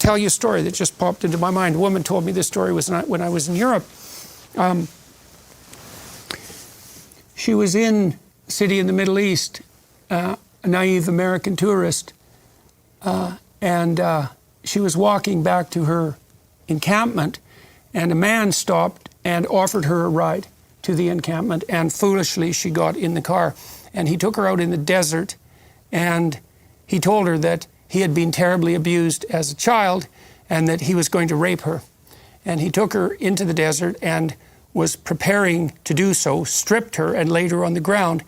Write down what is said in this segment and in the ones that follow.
tell you a story that just popped into my mind. A woman told me this story when I was in Europe. She was in a city in the Middle East, a naive American tourist, and she was walking back to her encampment, and a man stopped and offered her a ride to the encampment, and foolishly she got in the car. And he took her out in the desert, and he told her that he had been terribly abused as a child and that he was going to rape her. And he took her into the desert and was preparing to do so, stripped her and laid her on the ground.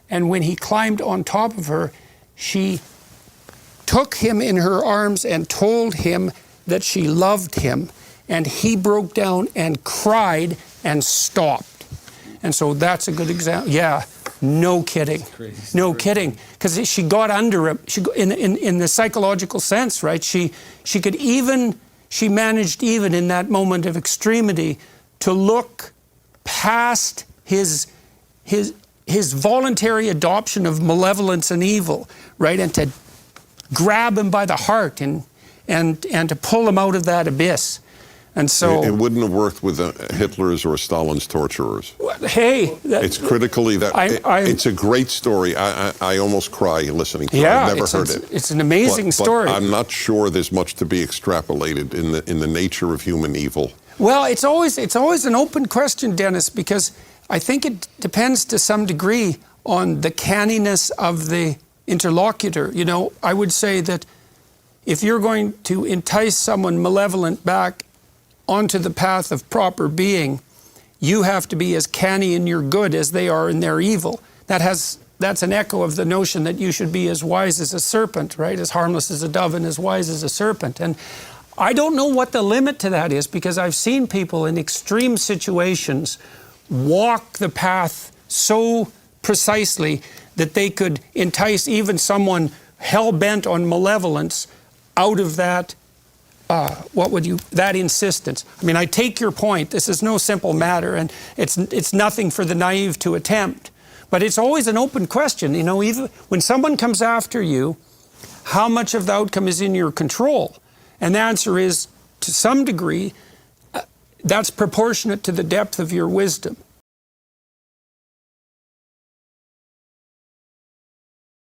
And when he climbed on top of her, she took him in her arms and told him that she loved him. And he broke down and cried and stopped. And so that's a good example. Yeah, no kidding. No kidding. Because she got under him. In the psychological sense, right? She managed even in that moment of extremity to look past his voluntary adoption of malevolence and evil, right? And to grab him by the heart and to pull him out of that abyss. And so it wouldn't have worked with Hitler's or Stalin's torturers. Hey, it's critically that it's a great story. I almost cry listening to it. I've never heard it. It's an amazing story. But I'm not sure there's much to be extrapolated in the nature of human evil. Well, it's always an open question, Dennis, because I think it depends to some degree on the canniness of the interlocutor. You know, I would say that if you're going to entice someone malevolent back onto the path of proper being, you have to be as canny in your good as they are in their evil. That's an echo of the notion that you should be as wise as a serpent, right? As harmless as a dove and as wise as a serpent. And I don't know what the limit to that is, because I've seen people in extreme situations walk the path so precisely that they could entice even someone hell-bent on malevolence out of that that insistence. I mean, I take your point. This is no simple matter, and it's nothing for the naive to attempt. But it's always an open question. You know, even when someone comes after you, how much of the outcome is in your control? And the answer is, to some degree, that's proportionate to the depth of your wisdom.